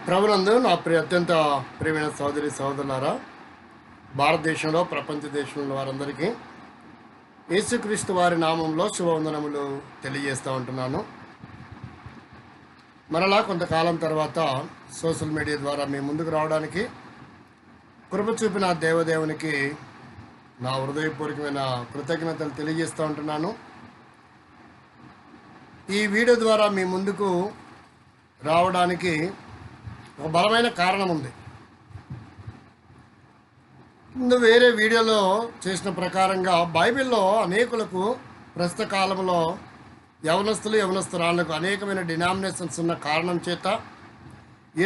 ప్రభునందు నా అత్యంత ప్రియమైన సోదరి సోదరులారా, భారతదేశంలో ప్రపంచ దేశంలో వారందరికీ యేసుక్రీస్తు వారి నామంలో శుభవందనములు తెలియజేస్తూ ఉంటున్నాను. మరలా కొంతకాలం తర్వాత సోషల్ మీడియా ద్వారా మీ ముందుకు రావడానికి కృప చూపిన దేవదేవునికి నా హృదయపూర్వకమైన కృతజ్ఞతలు తెలియజేస్తూ ఉంటున్నాను. ఈ వీడియో ద్వారా మీ ముందుకు రావడానికి ఒక బలమైన కారణం ఉంది. ముందు వేరే వీడియోలో చేసిన ప్రకారంగా బైబిల్లో అనేకులకు ప్రస్తుత కాలంలో యవనస్తురాళ్లకు అనేకమైన డినామినేషన్స్ ఉన్న కారణం చేత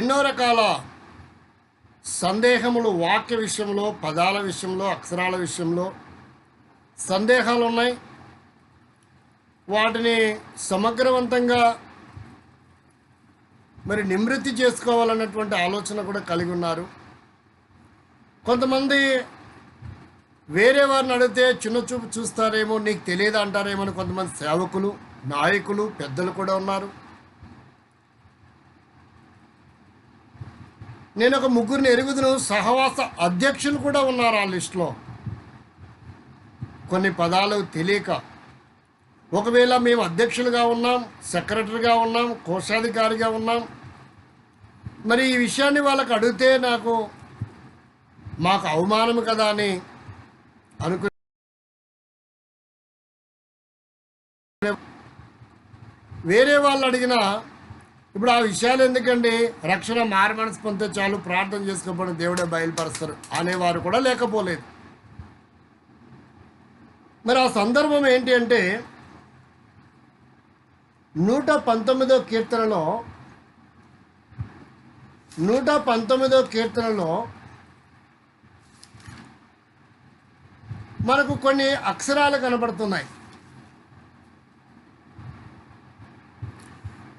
ఎన్నో రకాల సందేహములు, వాక్య విషయంలో, పదాల విషయంలో, అక్షరాల విషయంలో సందేహాలు ఉన్నాయి. వాటిని సమగ్రవంతంగా నివృత్తి చేసుకోవాలన్నటువంటి ఆలోచన కూడా కలిగి ఉన్నారు. కొంతమంది వేరే వారిని అడిగితే చిన్న చూపు చూస్తారేమో, నీకు తెలియదు అంటారేమో అని కొంతమంది సేవకులు, నాయకులు, పెద్దలు కూడా ఉన్నారు. నేను ఒక ముగ్గురిని ఎరుగుదును, సహవాస అధ్యక్షులు కూడా ఉన్నారు ఆ లిస్టులో. కొన్ని పదాలు తెలియక, ఒకవేళ మేము అధ్యక్షులుగా ఉన్నాం, సెక్రటరీగా ఉన్నాం, కోశాధికారిగా ఉన్నాం, మరి ఈ విషయాన్ని వాళ్ళకి అడిగితే మాకు అవమానం కదా అని అనుకుని వేరే వాళ్ళు అడిగినా, ఇప్పుడు ఆ విషయాలు ఎందుకండి, రక్షణ మారు మనసు పొందితే చాలు, ప్రార్థన చేసుకోకపోతే దేవుడే బయలుపరుస్తారు అనేవారు కూడా లేకపోలేదు. మరి ఆ సందర్భం ఏంటి అంటే 119వ కీర్తనలో మనకు కొన్ని అక్షరాలు కనబడుతున్నాయి.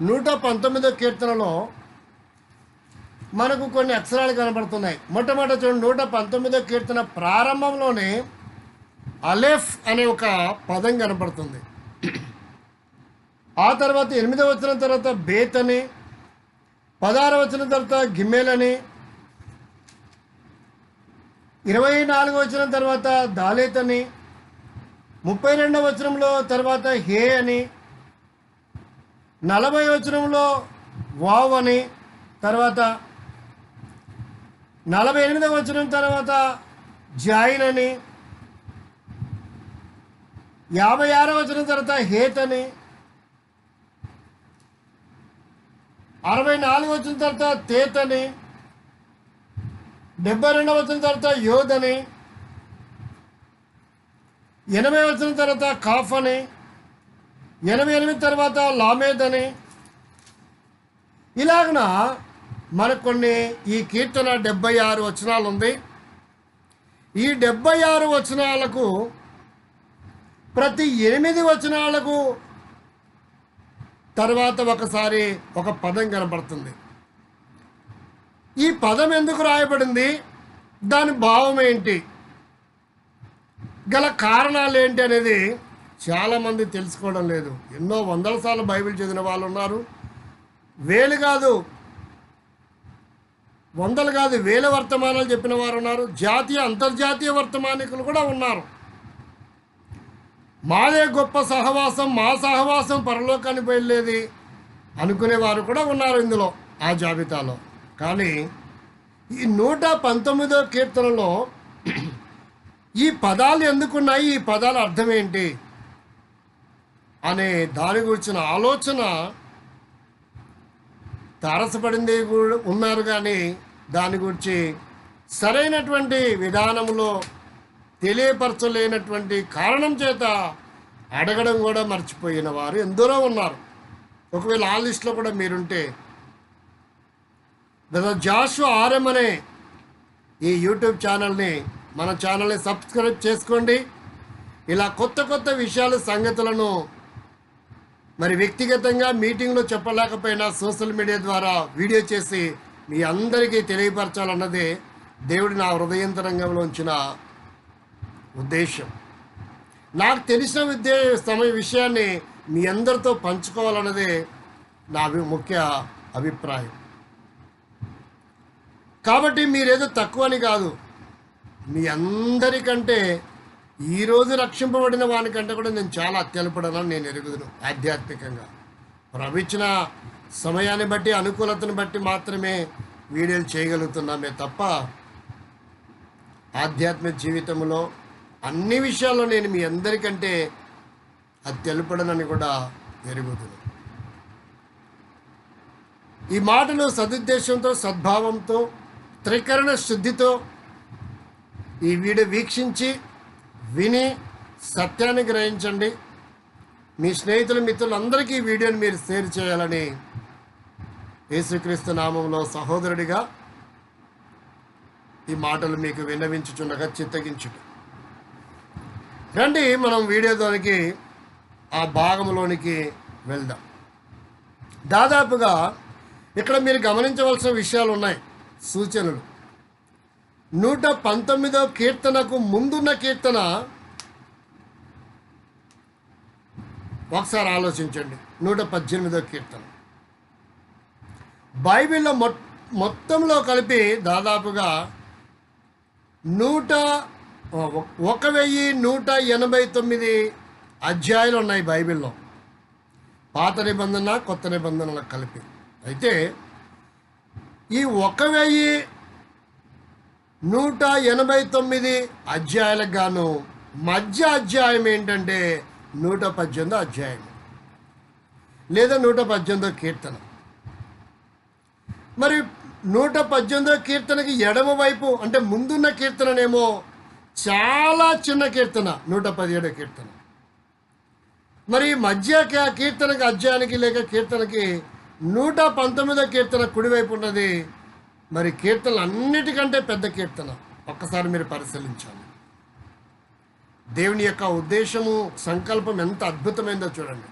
119వ కీర్తనలో మనకు కొన్ని అక్షరాలు కనబడుతున్నాయి. మొట్టమొదటి చూడండి, 119వ కీర్తన ప్రారంభంలోనే అలెఫ్ అనే ఒక పదం కనబడుతుంది. ఆ తర్వాత 8వ వచనం తర్వాత బేత్ అని, 16వ వచనం తర్వాత గిమ్మేల్ అని, 24వ వచనం తర్వాత దాలేత్ అని, 32వ వచనంలో తర్వాత హే అని, 40వ వచనంలో వావ్ అని, తర్వాత 48వ వచనం తర్వాత జాయిన్ అని, 56వ వచనం తర్వాత హేత్ అని, 64వ వచనం తర్వాత తేత్ అని, 72వ వచనం తర్వాత యోద్ అని, 80వ వచనం తర్వాత కాఫ్ అని, 88 తర్వాత లామేద్ అని, ఇలాగన మనకు కొన్ని ఈ కీర్తన 76 వచనాలు ఉంది. ఈ 76 వచనాలకు ప్రతి 8 వచనాలకు తర్వాత ఒకసారి ఒక పదం కనపడుతుంది. ఈ పదం ఎందుకు రాయబడింది, దాని భావం ఏంటి, గల కారణాలు ఏంటి అనేది చాలామంది తెలుసుకోవడం లేదు. ఎన్నో వందల సార్లు బైబిల్ చదివిన వాళ్ళు ఉన్నారు. వేలు కాదు, వందలు కాదు, వేల వర్తమానాలు చెప్పిన వారు ఉన్నారు. జాతీయ అంతర్జాతీయ వర్తమానికులు కూడా ఉన్నారు. మాదే గొప్ప సహవాసం, మా సహవాసం పరలోకానికి వెళ్ళేది అనుకునేవారు కూడా ఉన్నారు ఇందులో, ఆ జాబితాలో. కానీ ఈ 119వ కీర్తనలో ఈ పదాలు ఎందుకున్నాయి, ఈ పదాల అర్థం ఏంటి అనే దాని గురించిన ఆలోచన తారసపడింది ఉన్నారు. కానీ దాని గురించి సరైనటువంటి విధానంలో తెలియపరచలేనటువంటి కారణం చేత అడగడం కూడా మర్చిపోయిన వారు ఎందరో ఉన్నారు. ఒకవేళ ఆ లిస్టులో కూడా మీరుంటే బ్రదర్ జాషువా ఆర్ఎం అనే ఈ యూట్యూబ్ మన ఛానల్ని సబ్స్క్రైబ్ చేసుకోండి. ఇలా కొత్త కొత్త విషయాలు, సంగతులను వ్యక్తిగతంగా మీటింగ్లో చెప్పలేకపోయినా సోషల్ మీడియా ద్వారా వీడియో చేసి మీ అందరికీ తెలియపరచాలన్నదే దేవుడి నా హృదయంతరంగంలో ఉంచిన ఉద్దేశం. నాకు తెలిసిన విషయాన్ని మీ అందరితో పంచుకోవాలన్నదే నా ముఖ్య అభిప్రాయం. కాబట్టి మీరేదో తక్కువ అని కాదు, మీ అందరికంటే ఈరోజు రక్షింపబడిన వానికంటే కూడా నేను చాలా అత్యల్పడనని నేను ఎరుగుదును. ఆధ్యాత్మికంగా ప్రభు ఇచ్చిన సమయాన్ని బట్టి, అనుకూలతను బట్టి మాత్రమే వీడియోలు చేయగలుగుతున్నామే తప్ప ఆధ్యాత్మిక జీవితంలో అన్ని విషయాల్లో నేను మీ అందరికంటే అత్యల్పడనని కూడా ఎరుగుదును. ఈ మాటలు సదుద్దేశంతో, సద్భావంతో, త్రికరణ శుద్ధితో ఈ వీడియో వీక్షించి విని సత్యాన్ని గ్రహించండి. మీ స్నేహితులు, మిత్రులందరికీ ఈ వీడియోని మీరు షేర్ చేయాలని యేసుక్రీస్తు నామంలో సహోదరుడిగా ఈ మాటలు మీకు విన్నవించుచుండగా చిత్తగించుట. రండి మనం వీడియోలోనికి, ఆ భాగంలోనికి వెళ్దాం. దాదాపుగా ఇక్కడ మీరు గమనించవలసిన విషయాలు ఉన్నాయి, సూచనలు. 119వ కీర్తనకు ముందున్న కీర్తన ఒకసారి ఆలోచించండి. 118వ కీర్తన బైబిల్లో మొత్తంలో కలిపి దాదాపుగా 1189 అధ్యాయాలు ఉన్నాయి బైబిల్లో, పాత నిబంధన కొత్త నిబంధనలకు కలిపి. అయితే ఈ 1189 అధ్యాయాలకు గాను మధ్య అధ్యాయం ఏంటంటే 118 అధ్యాయం లేదా 118 కీర్తన. మరి 118 కీర్తనకి ఎడమ వైపు అంటే ముందున్న కీర్తననేమో చాలా చిన్న కీర్తన 117 కీర్తన. మరి మధ్య కీర్తనకి అధ్యాయానికి లేక కీర్తనకి 119 కీర్తన కుడివైపు ఉన్నది. మరి కీర్తనలు అన్నిటికంటే పెద్ద కీర్తన. ఒక్కసారి మీరు పరిశీలించాలి. దేవుని యొక్క ఉద్దేశము, సంకల్పం ఎంత అద్భుతమైందో చూడండి.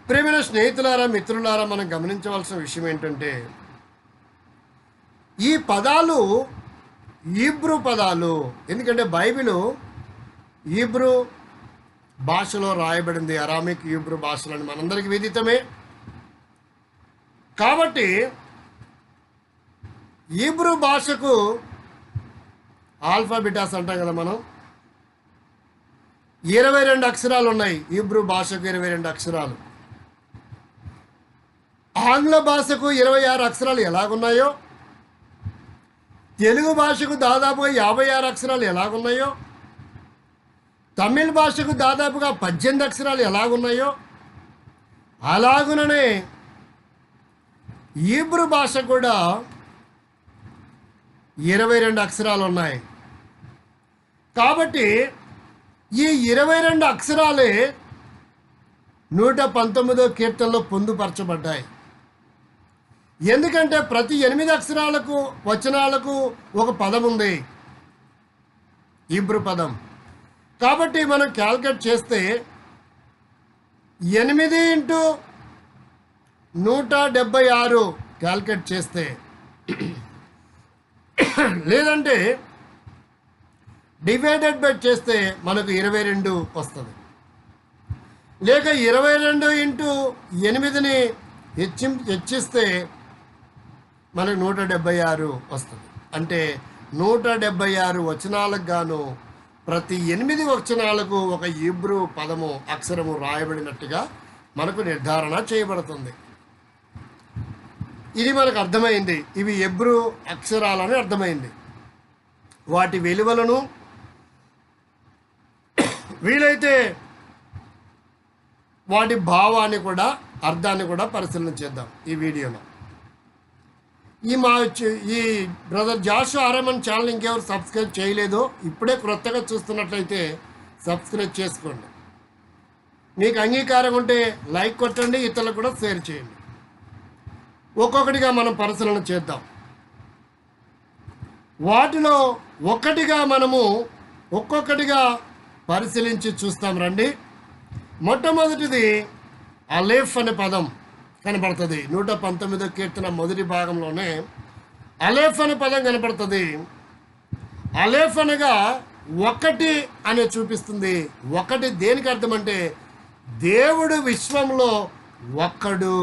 ప్రియమైన స్నేహితులారా, మిత్రులారా, మనం గమనించవలసిన విషయం ఏంటంటే ఈ పదాలు హీబ్రూ పదాలు. ఎందుకంటే బైబిలు హీబ్రూ భాషలో రాయబడింది, అరామిక్ హీబ్రూ భాషలని మనందరికీ విదితమే. కాబట్టి హీబ్రూ భాషకు ఆల్ఫాబెటాస్ అంటాం కదా మనం, 22 అక్షరాలు ఉన్నాయి. హీబ్రూ భాషకు 22 అక్షరాలు. ఆంగ్ల భాషకు 26 అక్షరాలు ఎలాగున్నాయో, తెలుగు భాషకు దాదాపుగా 56 అక్షరాలు ఎలాగున్నాయో, తమిళ భాషకు దాదాపుగా 18 అక్షరాలు ఎలాగున్నాయో, అలాగుననే హీబ్రూ భాష కూడా 22 అక్షరాలు ఉన్నాయి. కాబట్టి ఈ 22 అక్షరాలే 119వ కీర్తనలో పొందుపరచబడ్డాయి. ఎందుకంటే ప్రతి 8 అక్షరాలకు, వచనాలకు ఒక పదం ఉంది, హీబ్రూ పదం. కాబట్టి మనం క్యాల్కులేట్ చేస్తే 8 ఇంటూ 176 క్యాల్కులేట్ చేస్తే, లేదంటే డివైడెడ్ బై చేస్తే మనకు 22 వస్తుంది. లేక 22 ఇంటూ 8ని హెచ్చిస్తే మనకు 176 వస్తుంది. అంటే 176 వచనాలకు గాను ప్రతి 8 వచనాలకు ఒక హీబ్రూ పదము, అక్షరము రాయబడినట్టుగా మనకు నిర్ధారణ చేయబడుతుంది. ఇది మనకు అర్థమైంది. ఇవి హీబ్రూ అక్షరాలని అర్థమైంది. వాటి విలువలను వీలైతే వాటి భావాన్ని కూడా, అర్థాన్ని కూడా పరిశీలన చేద్దాం ఈ వీడియోలో. ఈ బ్రదర్ జాషు ఆర్ఎంఎన్ ఛానల్ ఇంకెవరు సబ్స్క్రైబ్ చేయలేదో ఇప్పుడే క్రొత్తగా చూస్తున్నట్లయితే సబ్స్క్రైబ్ చేసుకోండి. మీకు అంగీకారం ఉంటే లైక్ కొట్టండి, ఇతరులకు కూడా షేర్ చేయండి. ఒక్కొక్కటిగా మనం పరిశీలన చేద్దాం. వాటిలో మనము ఒక్కొక్కటిగా పరిశీలించి చూస్తాం రండి. మొట్టమొదటిది అలేఫ్ అనే పదం కనబడుతుంది. 119వ కీర్తన మొదటి భాగంలోనే అలేఫ్ అనే పదం కనబడుతుంది. అలేఫ్ అనగా ఒకటి అనే చూపిస్తుంది. ఒకటి దేనికి అర్థం అంటే దేవుడు విశ్వంలో ఒక్కడు,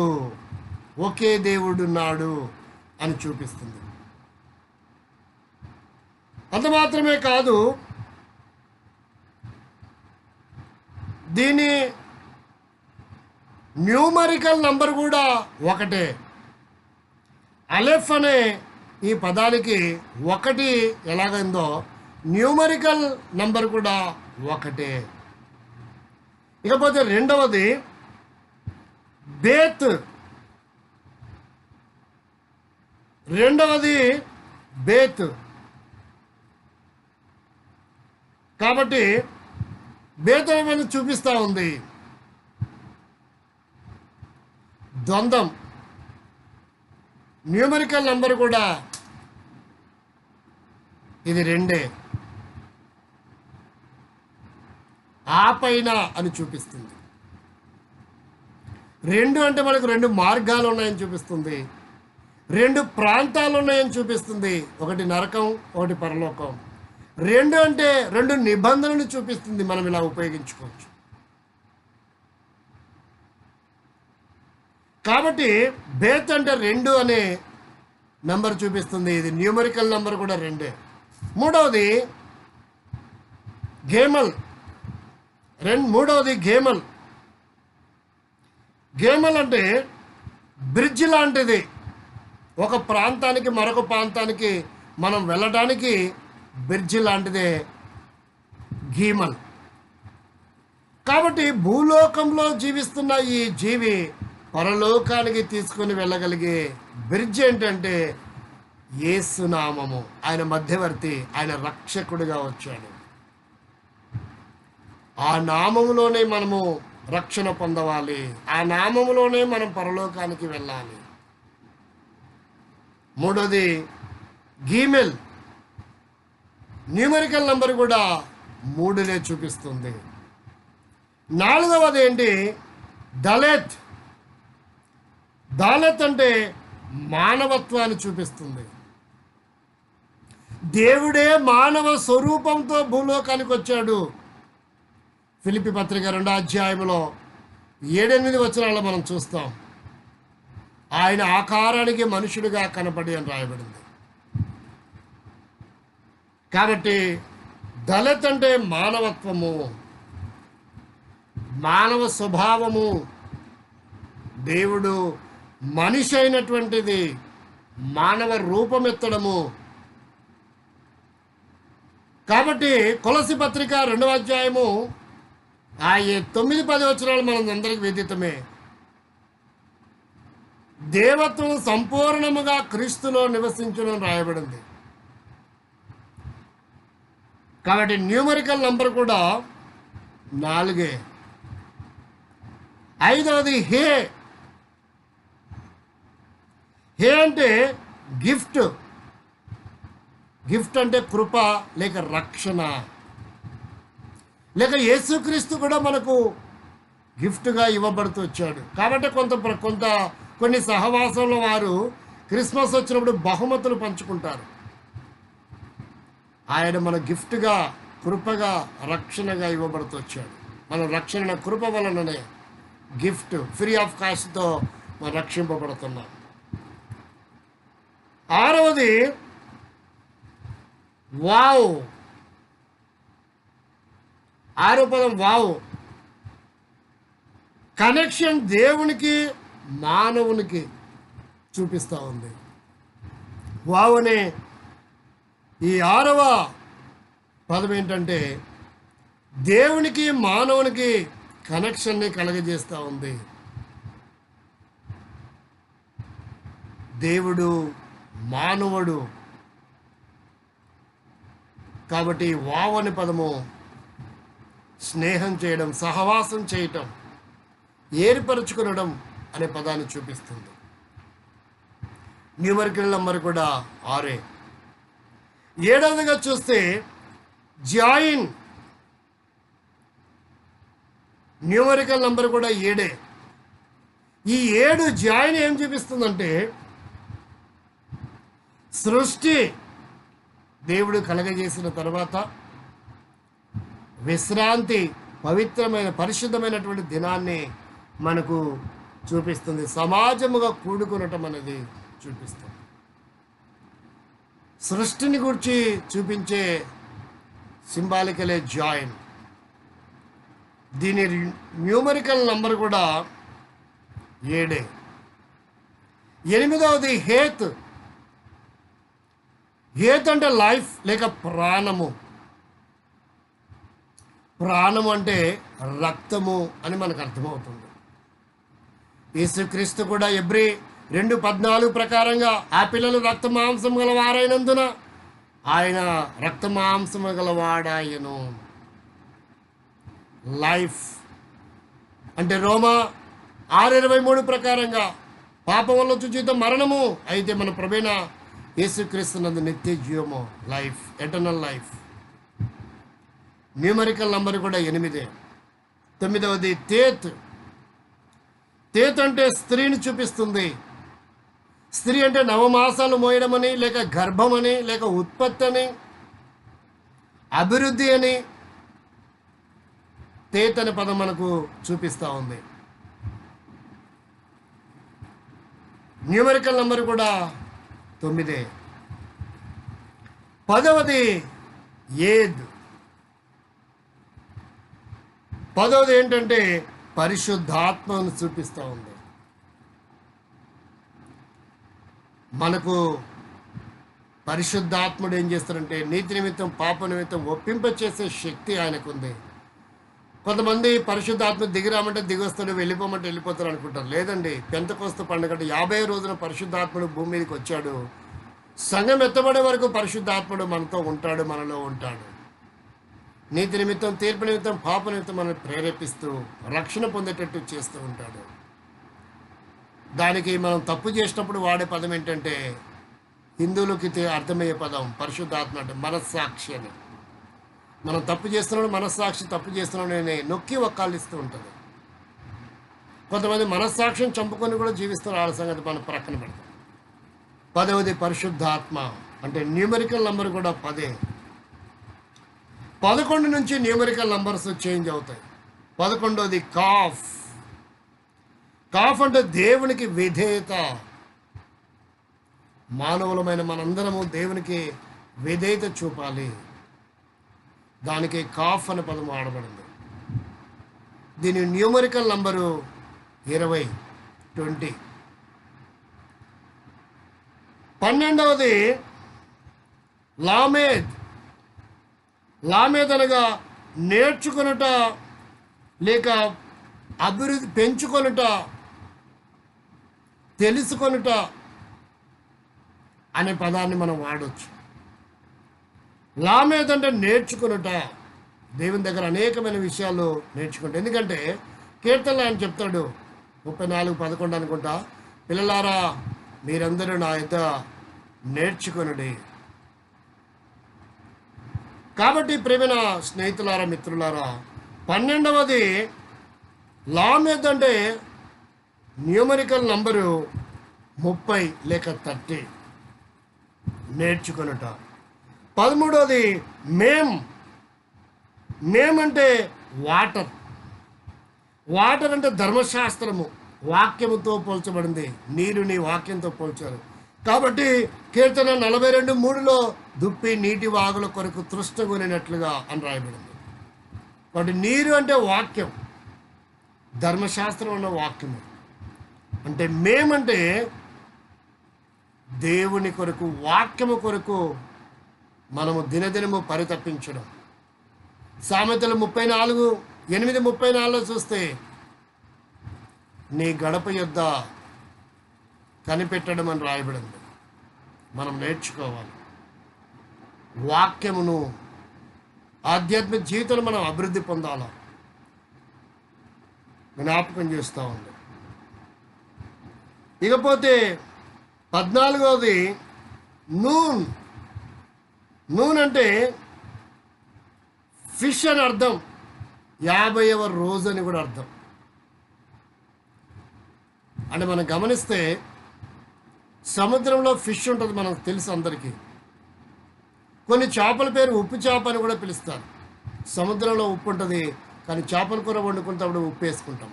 ఒకే దేవుడు ఉన్నాడు అని చూపిస్తుంది. అంత మాత్రమే కాదు, దీని న్యూమరికల్ నంబర్ కూడా ఒకటే. అలెఫ్ అనే ఈ పదానికి ఒకటి ఎలాగైందో న్యూమరికల్ నంబర్ కూడా ఒకటే. ఇకపోతే రెండవది బేత్. బేత్ కాబట్టి బేత్ అనేది చూపిస్తూ ఉంది. ద్వంద్వం న్యూమరికల్ నంబర్ కూడా ఇది రెండే. ఆ పైన అని చూపిస్తుంది. రెండు అంటే మనకు రెండు మార్గాలు ఉన్నాయని చూపిస్తుంది, రెండు ప్రాంతాలు ఉన్నాయని చూపిస్తుంది. ఒకటి నరకం, ఒకటి పరలోకం. రెండు అంటే రెండు నిబంధనలు చూపిస్తుంది. మనం ఇలా ఉపయోగించుకోవచ్చు. కాబట్టి బేత్ అంటే రెండు అనే నంబర్ చూపిస్తుంది. ఇది న్యూమరికల్ నంబర్ కూడా రెండే. మూడవది గేమల్. గేమల్ అంటే బ్రిడ్జ్ లాంటిది. ఒక ప్రాంతానికి మరొక ప్రాంతానికి మనం వెళ్ళడానికి బ్రిడ్జ్ లాంటిదే గీమల్. కాబట్టి భూలోకంలో జీవిస్తున్న ఈ జీవి పరలోకానికి తీసుకుని వెళ్ళగలిగే బ్రిడ్జ్ ఏంటంటే యేసు నామము. ఆయన మధ్యవర్తి, ఆయన రక్షకుడిగా వచ్చాడు. ఆ నామములోనే మనము రక్షణ పొందవాలి. ఆ నామములోనే మనం పరలోకానికి వెళ్ళాలి. మూడోది గీమెల్. న్యూమరికల్ నంబర్ కూడా 3నే చూపిస్తుంది. నాలుగవది ఏంటి? దళెత్. దాలత్ అంటే మానవత్వాన్ని చూపిస్తుంది. దేవుడే మానవ స్వరూపంతో భూలోకానికి వచ్చాడు. ఫిలిప్పీ పత్రిక 2వ అధ్యాయంలో 7-8 వచనాల్లో మనం చూస్తాం. ఆయన ఆకారానికి మనుషుడిగా కనపడి అని రాయబడింది. కాబట్టి దళిత్ అంటే మానవత్వము, మానవ స్వభావము. దేవుడు మనిషి అయినటువంటిది మానవ రూపమెత్తడము. కాబట్టి కొలసి పత్రిక 2వ అధ్యాయము 9-10 వచనాలు మనం అందరికి విదితమే. దేవత్వం సంపూర్ణముగా క్రీస్తులో నివసించును రాయబడింది. కాబట్టి న్యూమరికల్ నంబర్ కూడా 4. ఐదవది హే. హే అంటే గిఫ్ట్. గిఫ్ట్ అంటే కృప లేక రక్షణ, లేక యేసుక్రీస్తు కూడా మనకు గిఫ్ట్గా ఇవ్వబడుతూ వచ్చాడు. కాబట్టి కొన్ని సహవాసంలో వారు క్రిస్మస్ వచ్చినప్పుడు బహుమతులు పంచుకుంటారు. ఆయన మన గిఫ్ట్గా, కృపగా, రక్షణగా ఇవ్వబడుతూ వచ్చాడు. మనం రక్షణ కృప వలననే గిఫ్ట్ ఫ్రీ ఆఫ్ కాస్ట్తో మనం రక్షింపబడుతున్నాం. 6వది వావ్. 6వ పదం వావ్. కనెక్షన్ దేవునికి మానవునికి చూపిస్తూ ఉంది. వావ్ అనే ఈ 6వ పదం ఏంటంటే దేవునికి మానవునికి కనెక్షన్ని కలగజేస్తూ ఉంది. దేవుడు మానవుడు కాబట్టి వావ్ అనే పదము స్నేహం చేయడం, సహవాసం చేయటం, ఏర్పరచుకునడం అనే పదాన్ని చూపిస్తుంది. న్యూమరికల్ నంబర్ కూడా 6. 7వదిగా చూస్తే జాయిన్. న్యూమరికల్ నంబర్ కూడా 7. ఈ 7 జాయిన్ ఏం చూపిస్తుందంటే సృష్టి దేవుడు కలగజేసిన తర్వాత విశ్రాంతి, పవిత్రమైన పరిశుద్ధమైనటువంటి దినాన్ని మనకు చూపిస్తుంది. సమాజముగా కూడుకునటం అనేది చూపిస్తుంది. సృష్టిని గురించి చూపించే సింబాలికలే జాయిన్. దీని న్యూమరికల్ నంబర్ కూడా 7. 8వది హేత్. హేత్ అంటే లైఫ్ లేక ప్రాణము. ప్రాణము అంటే రక్తము అని మనకు అర్థమవుతుంది. యేసుక్రీస్తు కూడా ఎబ్రీ 2:14 ప్రకారంగా ఆ పిల్లలు రక్త మాంసం గలవారైనందున ఆయన రక్త మాంసము గలవాడాయను. లైఫ్ అంటే రోమా 6:23 ప్రకారంగా పాపం వల్ల వచ్చే జీవితం మరణము, అయితే మన ప్రభువైన యేసుక్రీస్తునందు నిత్య జీవము, life, eternal life. Numerical number కూడా 8. 9వది తేత్. తేత్ అంటే స్త్రీని చూపిస్తుంది. స్త్రీ అంటే నవమాసాలు మోయడం అని, లేక గర్భం అని, లేక ఉత్పత్తి అని, అభివృద్ధి అని తేత్ అనే పదం మనకు చూపిస్తూ ఉంది. న్యూమరికల్ నంబర్ కూడా 9. 10వది ఏద్. 10వది ఏంటంటే పరిశుద్ధాత్మను చూపిస్తూ ఉంది. మనకు పరిశుద్ధాత్ముడు ఏం చేస్తారంటే నీతి నిమిత్తం పాప నిమిత్తం ఒప్పింపచేసే శక్తి ఆయనకుంది. కొంతమంది పరిశుద్ధాత్మ దిగిరామంటే దిగొస్తాడు, వెళ్ళిపోమంటే వెళ్ళిపోతారు అనుకుంటారు. లేదండి, పెంతెకోస్తు పండుగ 50 రోజున పరిశుద్ధాత్ముడు భూమి మీదకి వచ్చాడు. సంఘం ఎత్తబడే వరకు పరిశుద్ధాత్ముడు మనతో ఉంటాడు, మనలో ఉంటాడు. నీతి నిమిత్తం, తీర్పు నిమిత్తం, పాప నిమిత్తం మనల్ని ప్రేరేపిస్తూ రక్షణ పొందేటట్టు చేస్తూ ఉంటాడు. దానికి మనం తప్పు చేసినప్పుడు వాడే పదం ఏంటంటే హిందువులకి అర్థమయ్యే పదం పరిశుద్ధాత్మ అంటే మనస్సాక్షి అని. మనం తప్పు చేస్తున్నాడు, మనస్సాక్షి తప్పు చేస్తున్నాడు అని నొక్కి వక్కాలిస్తూ ఉంటుంది. కొంతమంది మనస్సాక్షిని చంపుకొని కూడా జీవిస్తున్న వాళ్ళ సంగతి మనం ప్రక్కన పెడతాం. 10వది పరిశుద్ధాత్మ అంటే న్యూమరికల్ నంబర్ కూడా 10. 11 నుంచి న్యూమరికల్ నంబర్స్ చేంజ్ అవుతాయి. 11వది కాఫ్. కాఫ్ అంటే దేవునికి విధేయత. మానవులమైన మనందరము దేవునికి విధేయత చూపాలి. దానికి కాఫ్ అనే పదం వాడబడింది. దీని న్యూమరికల్ నంబరు 20. 12వది లామేద్. లామేద్ అనగా నేర్చుకొనుట లేక అభివృద్ధి, పెంచుకొనుట, తెలుసుకొనుట అనే పదాన్ని మనం వాడవచ్చు. లామేద్ అంటే నేర్చుకొనుట. దేవుని దగ్గర అనేకమైన విషయాలు నేర్చుకుంటా. ఎందుకంటే కీర్తనలో ఆయన చెప్తాడు 34:11 అనుకుంటా, పిల్లలారా మీరందరూ నా యొద్ద నేర్చుకొనుడి. కాబట్టి ప్రేమైన స్నేహితులారా, మిత్రులారా, 12వది లామేద్ అంటే న్యూమరికల్ నంబరు 30 లేక 30, నేర్చుకొనుట. 13వది మేమ్. మేమ్ అంటే వాటర్. వాటర్ అంటే ధర్మశాస్త్రము, వాక్యముతో పోల్చబడింది. నీరుని వాక్యంతో పోల్చారు. కాబట్టి కీర్తన 42:3లో దుప్పి నీటి వాగుల కొరకు తృష్ణగొనినట్లుగా అని రాయబడింది. కాబట్టి నీరు అంటే వాక్యం, ధర్మశాస్త్రం అన్న వాక్యము. అంటే మేమంటే దేవుని కొరకు, వాక్యము కొరకు మనము దినదినము పరితపించడం. సామెతలు 34:8-34లో చూస్తే నీ గడప యొద్ద కనిపెట్టడం అని రాయబడింది. మనం నేర్చుకోవాలి. వాక్యమును, ఆధ్యాత్మిక జీవితంలో మనం అభివృద్ధి పొందాలి. జ్ఞాపకం చేస్తూ ఉంది. ఇకపోతే 14వది నూన్. నూన్ అంటే ఫిష్ అని అర్థం, 50వ రోజు అని కూడా అర్థం. అంటే మనం గమనిస్తే సముద్రంలో ఫిష్ ఉంటుంది, మనకు తెలుసు అందరికీ. కొన్ని చేపల పేరు ఉప్పు చేప అని కూడా పిలుస్తారు. సముద్రంలో ఉప్పు ఉంటుంది, కానీ చేపల కూర వండుకుంటప్పుడు ఉప్పు వేసుకుంటాం.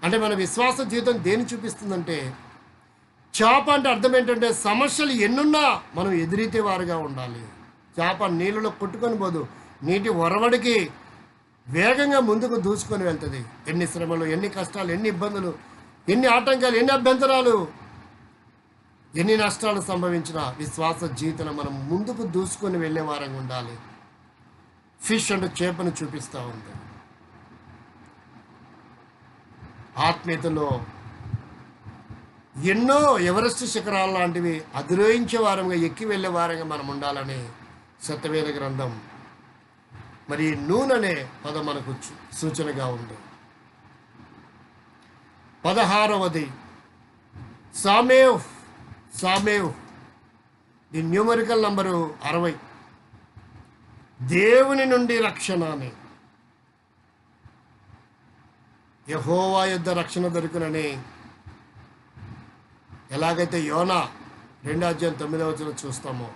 అంటే మన విశ్వాస జీవితం దేన్ని చూపిస్తుందంటే చేప అంటే అర్థం ఏంటంటే సమస్యలు ఎన్నున్నా మనం ఎదురీతే వారుగా ఉండాలి. చేప నీళ్ళలో కొట్టుకొని పోదు, నీటి ఒరవడికి వేగంగా ముందుకు దూసుకొని వెళ్తుంది. ఎన్ని శ్రమలు, ఎన్ని కష్టాలు, ఎన్ని ఇబ్బందులు, ఎన్ని ఆటంకాలు, ఎన్ని అభ్యంతరాలు, ఎన్ని నష్టాలు సంభవించినా విశ్వాస జీవితంలో మనం ముందుకు దూసుకొని వెళ్ళే వారంగా ఉండాలి. ఫిష్ అంటే చేపను చూపిస్తూ ఉంది. ఆత్మీయతలో ఎన్నో ఎవరెస్ట్ శిఖరాలు లాంటివి అధిరోహించే వారంగా, ఎక్కి వెళ్ళే వారంగా మనం ఉండాలని సత్యవేద గ్రంథం మరి నూనె అనే పదం మనకు సూచనగా ఉంది. 16వది సామేవ్, ది న్యూమరికల్ నంబరు 60. దేవుని నుండి రక్షణ అని, యెహోవా యొద్ద రక్షణ దొరుకునని ఎలాగైతే యోనా 2:9 చూస్తామో,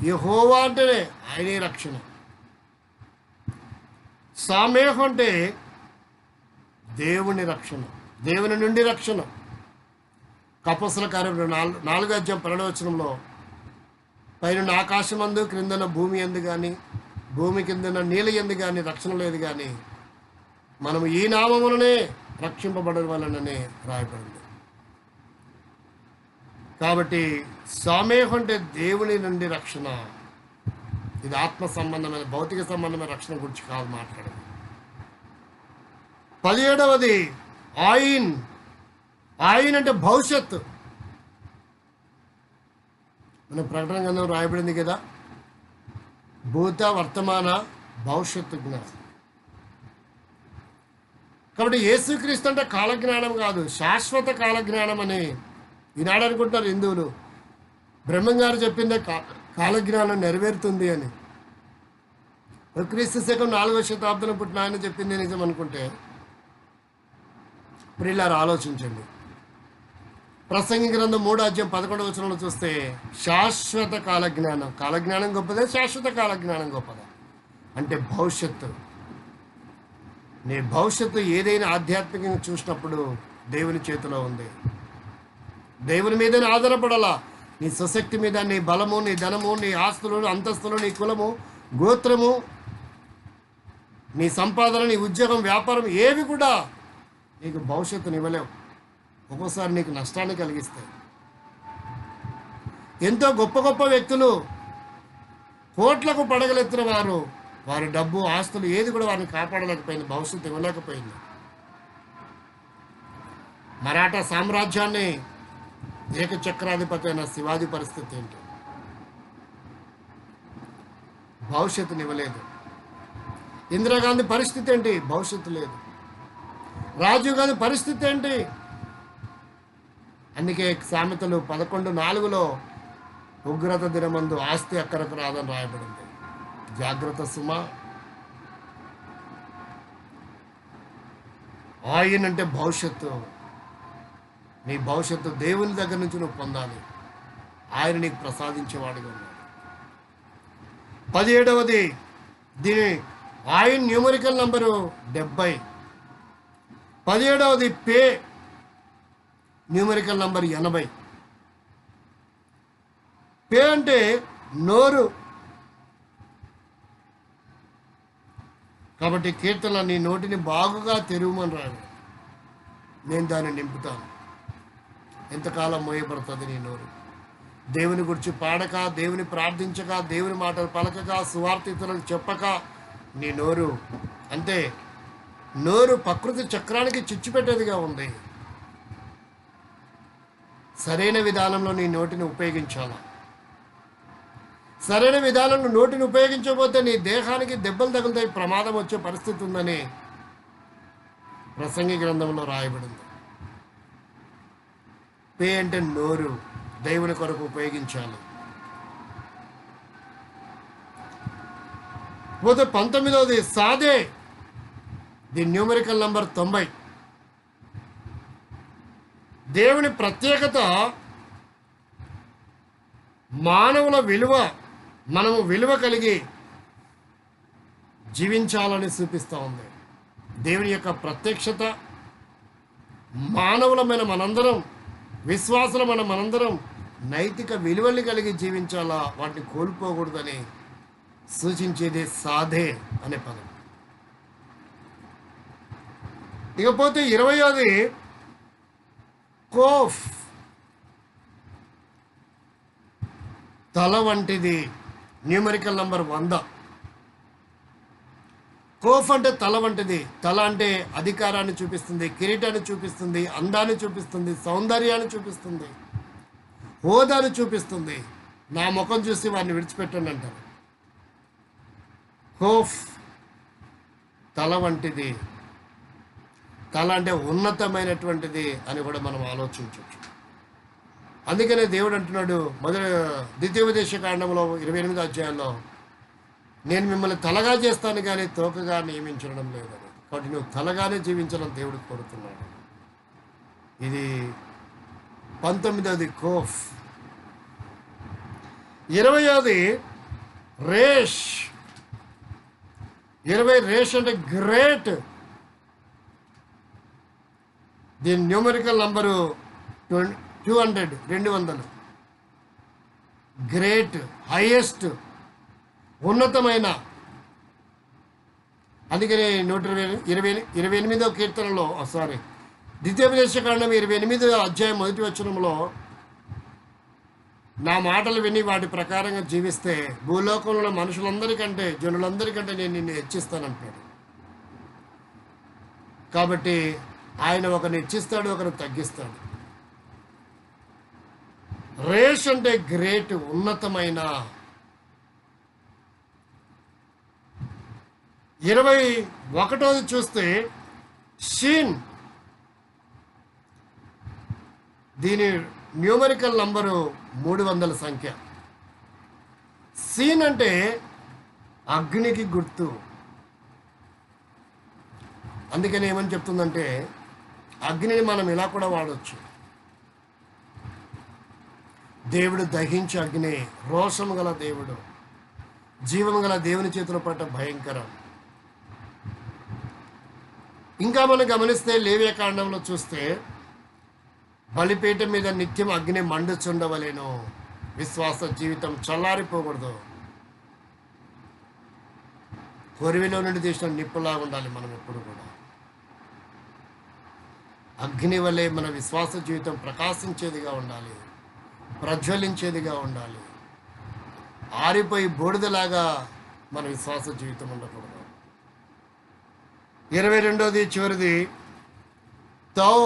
యెహోవా అంటేనే ఆయనే రక్షణ. సామేహ్ అంటే దేవుని రక్షణ, దేవుని నుండి రక్షణ. అపోస్తలుల కార్యములు 4:12 పైన ఆకాశమందు క్రిందన భూమి ఎందు కానీ, భూమి కిందన నీళ్ళ ఎందు కానీ రక్షణ లేదు, కానీ మనము ఈ నామములనే రక్షింపబడడం వలననే రాయబడింది. కాబట్టి సామేహం అంటే దేవుని నుండి రక్షణ. ఇది ఆత్మ సంబంధమైన, భౌతిక సంబంధమైన రక్షణ గురించి కాదు మాట్లాడదు. 17వది ఆయిన్ అంటే భవిష్యత్తు. మన ప్రకటన గ్రంథం రాయబడింది కదా, భూత వర్తమాన భవిష్యత్తు జ్ఞానం. కాబట్టి యేసుక్రీస్తు అంటే కాలజ్ఞానం కాదు, శాశ్వత కాలజ్ఞానం అని ఈనాడు అనుకుంటారు హిందువులు. బ్రహ్మం గారు చెప్పిందే కాలజ్ఞానం నెరవేరుతుంది అని. క్రీస్తు శకం 4వ శతాబ్దంలో పుట్టిన ఆయన చెప్పింది నిజం అనుకుంటే ప్రియులారా ఆలోచించండి. ప్రసంగి గ్రంథం 3:11 చూస్తే శాశ్వత కాలజ్ఞానం, కాలజ్ఞానం గొప్పదే, శాశ్వత కాలజ్ఞానం గొప్పదా అంటే భవిష్యత్తు. నీ భవిష్యత్తు ఏదైనా ఆధ్యాత్మికంగా చూసినప్పుడు దేవుని చేతిలో ఉంది. దేవుని మీదనే ఆధారపడాలా. నీ స్వశక్తి మీద, నీ బలము, నీ ధనము, నీ ఆస్తులు, అంతస్తులు, నీ కులము, గోత్రము, నీ సంపాదన, నీ ఉద్యోగం, వ్యాపారం ఏవి కూడా నీకు భవిష్యత్తుని ఇవ్వలేవు. ఒక్కోసారి నీకు నష్టాన్ని కలిగిస్తాయి. ఎంతో గొప్ప గొప్ప వ్యక్తులు, కోట్లకు పడగలెత్తిన వారు, వారి డబ్బు, ఆస్తులు ఏది కూడా వారిని కాపాడలేకపోయింది, భవిష్యత్తు ఇవ్వలేకపోయింది. మరాఠా సామ్రాజ్యాన్ని ఏకచక్రాధిపతి అయిన శివాజీ పరిస్థితి ఏంటి? భవిష్యత్తుని ఇవ్వలేదు. ఇందిరాగాంధీ పరిస్థితి ఏంటి? భవిష్యత్తు లేదు. రాజీవ్ గాంధీ పరిస్థితి ఏంటి? అందుకే సామెతలు 11:4 ఉగ్రత దినమందు ఆస్తి అక్కరకు రాదని రాయబడింది. జాగ్రత్త సుమా. ఆయన అంటే భవిష్యత్తు. నీ భవిష్యత్తు దేవుని దగ్గర నుంచి నువ్వు పొందాలి. ఆయన నీకు ప్రసాదించేవాడిగా ఉన్నాడు. 17వది దీని ఆయన న్యూమరికల్ నంబరు 70. 17వది పే న్యూమరికల్ నంబర్ 80. పే అంటే నోరు. కాబట్టి కీర్తన నీ నోటిని బాగుగా తెరువమని రాడు, నేను దాన్ని నింపుతాను. ఎంతకాలం మోయబడుతుంది నీ నోరు? దేవుని గురించి పాడక, దేవుని ప్రార్థించక, దేవుని మాటలు పలకక, సువార్తితులకు చెప్పక నీ నోరు అంతే. నోరు ప్రకృతి చక్రానికి చిచ్చు పెట్టేదిగా ఉంది. సరైన విధానంలో నీ నోటిని ఉపయోగించాలా. సరైన విధానంలో నోటిని ఉపయోగించకపోతే నీ దేహానికి దెబ్బలు తగులుతాయి, ప్రమాదం వచ్చే పరిస్థితి ఉందని ప్రసంగి గ్రంథంలో రాయబడింది. పే అంటే నోరు, దేవుని కొరకు ఉపయోగించాలి. పోతే 19వది సాదే, ది న్యూమరికల్ నంబర్ 90. దేవుని ప్రత్యేకత మానవుల విలువ, మనము విలువ కలిగి జీవించాలని చూపిస్తూ ఉంది. దేవుని యొక్క ప్రత్యక్షత మానవులమైన మనందరం విశ్వాసులు మనందరం నైతిక విలువల్ని కలిగి జీవించాలా, వాటిని కోల్పోకూడదని సూచించేది సాధే అనే పదం. ఇకపోతే 20వ కోఫ్, తల వంటిది, న్యూమరికల్ నంబర్ 100. కోఫ్ అంటే తల వంటిది. తల అంటే అధికారాన్ని చూపిస్తుంది, కిరీటాన్ని చూపిస్తుంది, అందాన్ని చూపిస్తుంది, సౌందర్యాన్ని చూపిస్తుంది, హోదాను చూపిస్తుంది. నా ముఖం చూసి వారిని విడిచిపెట్టండి అంటారు. కోఫ్ తల వంటిది. తల అంటే ఉన్నతమైనటువంటిది అని కూడా మనం ఆలోచించవచ్చు. అందుకనే దేవుడు అంటున్నాడు ద్వితీయోపదేశ కాండంలో 28వ అధ్యాయంలో, నేను మిమ్మల్ని తలగా చేస్తాను కానీ తోకగా నియమించడం లేదని. కాబట్టి నువ్వు తలగానే జీవించాలని దేవుడు కోరుతున్నాడు. ఇది 19వది కోఫ్. 20వది రేష్. 20 రేష్ అంటే గ్రేట్. దీని న్యూమరికల్ నంబరు 200. గ్రేట్, హైయెస్ట్, ఉన్నతమైన. అందుకని 128వ కీర్తనలో ద్వితీయోపదేశ కాండం 28వ అధ్యాయం 1వ వచనంలో, నా మాటలు విని వాటి ప్రకారంగా జీవిస్తే భూలోకంలో మనుషులందరికంటే, జనులందరికంటే నేను నిన్ను హెచ్చిస్తానంటాడు. కాబట్టి ఆయన ఒకరిని హెచ్చిస్తాడు, ఒకరిని తగ్గిస్తాడు. రేష్ అంటే గ్రేట్, ఉన్నతమైన. 21వది చూస్తే షీన్. దీని న్యూమరికల్ నంబరు 300 సంఖ్య. షీన్ అంటే అగ్నికి గుర్తు. అందుకని ఏమని చెప్తుందంటే, అగ్నిని మనం ఇలా కూడా వాడవచ్చు. దేవుడు దహించే అగ్ని, రోషము గల దేవుడు, జీవము గల దేవుని చేతుల పట్ల భయంకరం. ఇంకా మనం గమనిస్తే లేవియా కాండంలో చూస్తే, బలిపీఠం మీద నిత్యం అగ్ని మండుచుండవలేను. విశ్వాస జీవితం చల్లారిపోకూడదు. కొరివిలో నుండి తీసిన నిప్పులాగా ఉండాలి మనం ఎప్పుడు కూడా. అగ్ని వలె మన విశ్వాస జీవితం ప్రకాశించేదిగా ఉండాలి, ప్రజ్వలించేదిగా ఉండాలి. ఆరిపోయి బూడిదలాగా మన విశ్వాస జీవితం ఉండకూడదు. 22వది చివరిది తౌ.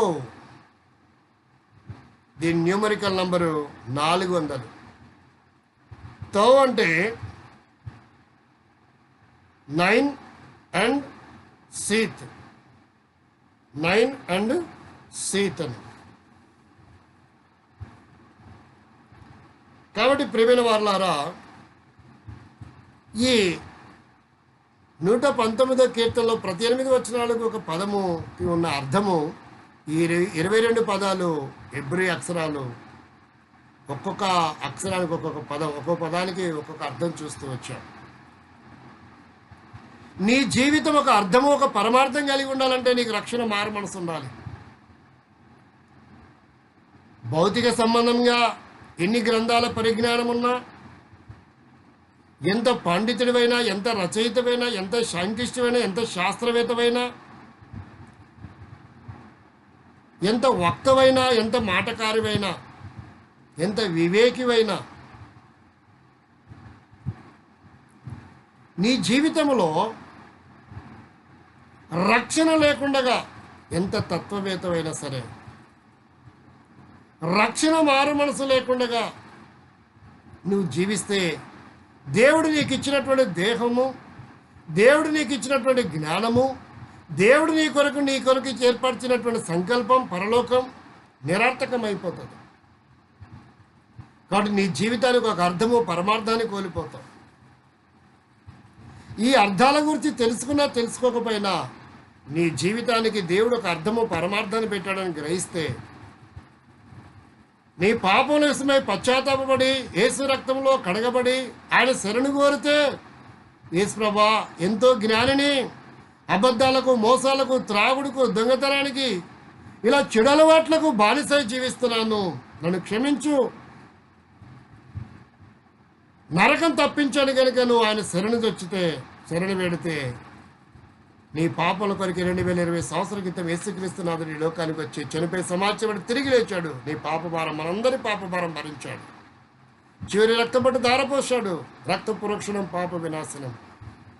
దీని న్యూమరికల్ నంబరు 400. తౌ అంటే 9 అండ్ సీత్. 9 అండ్ సీత్ అని. కాబట్టి ప్రియమైన వారలారా, ఈ 119వ కీర్తనలో ప్రతి 8 వచనాలకు ఒక పదముకి ఉన్న అర్థము, ఈ 22 పదాలు హెబ్రీ అక్షరాలు. ఒక్కొక్క అక్షరానికి ఒక్కొక్క పదం, ఒక్కొక్క పదానికి ఒక్కొక్క అర్థం చూస్తూ వచ్చాం. నీ జీవితం ఒక అర్థము, ఒక పరమార్థం కలిగి ఉండాలంటే నీకు రక్షణ మారు మనసు ఉండాలి. భౌతిక సంబంధంగా ఎన్ని గ్రంథాల పరిజ్ఞానం ఉన్నా, ఎంత పండితుడివైనా, ఎంత రచయితవైనా, ఎంత సైంటిస్టువైనా, ఎంత శాస్త్రవేత్తవైనా, ఎంత వక్తవైనా, ఎంత మాటకారివైనా, ఎంత వివేకివైనా, నీ జీవితంలో రక్షణ లేకుండా ఎంత తత్వవేత్తవైనా సరే, రక్షణ మారు మనసు లేకుండా నువ్వు జీవిస్తే, దేవుడు నీకు ఇచ్చినటువంటి దేహము, దేవుడు నీకు ఇచ్చినటువంటి జ్ఞానము, దేవుడు నీ కొరకు ఏర్పరిచినటువంటి సంకల్పం, పరలోకం నిరర్థకమైపోతుంది. కాబట్టి నీ జీవితానికి ఒక అర్థము, పరమార్థాన్ని కోల్పోతావు. ఈ అర్థాల గురించి తెలుసుకున్నా తెలుసుకోకపోయినా నీ జీవితానికి దేవుడు ఒక అర్థము, పరమార్థాన్ని పెట్టాడని గ్రహిస్తే, నీ పాపముల విషయమై పశ్చాత్తాపపడి యేసు రక్తంలో కడగబడి ఆయన శరణు కోరితే, యేసు ప్రభా ఎంతో జ్ఞానిని, అబద్ధాలకు, మోసాలకు, త్రాగుడుకు, దొంగతనానికి ఇలా చెడు అలవాట్లకు బానిసై జీవిస్తున్నాను, నన్ను క్షమించు, నరకం తప్పించాను కనుక నువ్వు ఆయన శరణు వేడితే నీ పాపల కొరికి 2020 సంవత్సరాల క్రితం యేసుక్రీస్తునాథుడు ఈ లోకానికి వచ్చి చనిపోయి సమాజపడి తిరిగి లేచాడు. నీ పాపభారం, మనందరి పాపభారం భరించాడు. చివరి రక్తపట్టు ధారపోశాడు. రక్త పురోక్షణం పాప వినాశనం.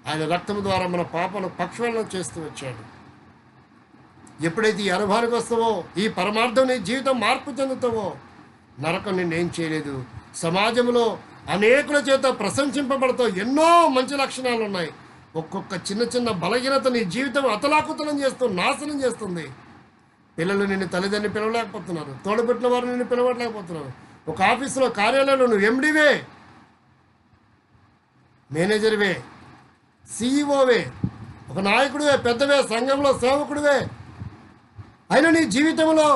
ఆయన రక్తం ద్వారా మన పాపను పక్షవాళన చేస్తూ వచ్చాడు. ఎప్పుడైతే ఈ అనుభవానికి వస్తావో, ఈ పరమార్థం నీ జీవితం మార్పు చెందుతావో, నరకం నిన్నేం చేయలేదు. సమాజంలో అనేకుల చేత ప్రశంసింపబడతావు. ఎన్నో మంచి లక్షణాలు ఉన్నాయి. ఒక్కొక్క చిన్న చిన్న బలహీనత నీ జీవితం అతలాకుతలం చేస్తూ నాశనం చేస్తుంది. పిల్లలు నిన్ను తల్లిదండ్రులు పిలవలేకపోతున్నారు, తోడుపెట్టిన వారు నిన్ను పిలవలేకపోతున్నారు. ఒక ఆఫీసులో కార్యాలయంలో నువ్వు ఎండివే, మేనేజర్వే, సిఇఓవే, ఒక నాయకుడివే, పెద్దవే, సంఘంలో సేవకుడివే, అయినా నీ జీవితంలో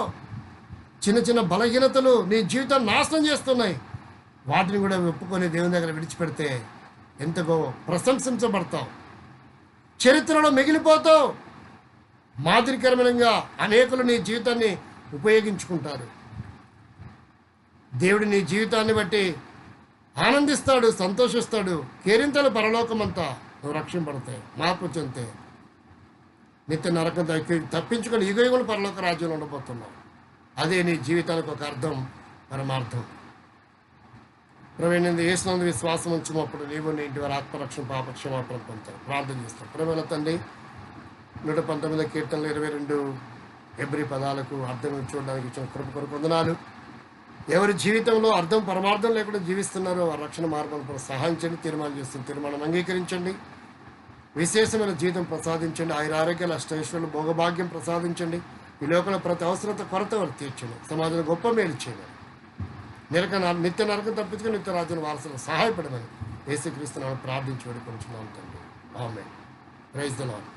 చిన్న చిన్న బలహీనతలు నీ జీవితం నాశనం చేస్తున్నాయి. వాటిని కూడా ఒప్పుకొని దేవుని దగ్గర విడిచిపెడితే ఎంతగో ప్రశంసించబడతావు, చరిత్రలో మిగిలిపోతావు. మాదిరికరమైన అనేకులు నీ జీవితాన్ని ఉపయోగించుకుంటారు. దేవుడు నీ జీవితాన్ని బట్టి ఆనందిస్తాడు, సంతోషిస్తాడు. కేరింతలు పరలోకమంతా నువ్వు రక్షింపడతాయి, మార్పు చెందితే నిత్య నరకం తప్పించుకొని యుగయుగులు పరలోక రాజ్యంలో ఉండబోతున్నావు. అదే నీ జీవితానికి ఒక అర్థం, పరమార్థం. ప్రవీణ్ యేసునందు విశ్వాసం ఉంచినప్పుడు నీవు నీ ఇంటి వారి ఆత్మరక్షణ పాపక్షమాపణ పొందుతావు. ప్రార్థన చేస్తావు. ప్రవీణ తండ్రి, 119 కీర్తనలు 22 ఎబ్రి పదాలకు అర్థం చూడడానికి ఇచ్చిన కృప కొరకు వందనాలు. ఎవరి జీవితంలో అర్థం పరమార్థం లేకుండా జీవిస్తున్నారో వారి రక్షణ మార్గం సహాయం చేయండి. తీర్మానం చేస్తున్న తీర్మానం అంగీకరించండి. విశేషమైన జీవితం ప్రసాదించండి. ఆరోగ్యాలు, అష్టైశ్వర్యాలు, భోగభాగ్యం ప్రసాదించండి. ఈ లోకంలో ప్రతి అవసరత కొరత వారు తీర్చండి. సమాజంలో గొప్ప మేలు చేయండి. నిత్య నరకం తప్పించుకొని నిత్య రాజ్యం వారసులకు సహాయపడమని యేసుక్రీస్తునామమున ప్రార్థించి వేడుకొంచున్నాము తండ్రి. ఆమేన్. Praise the lord.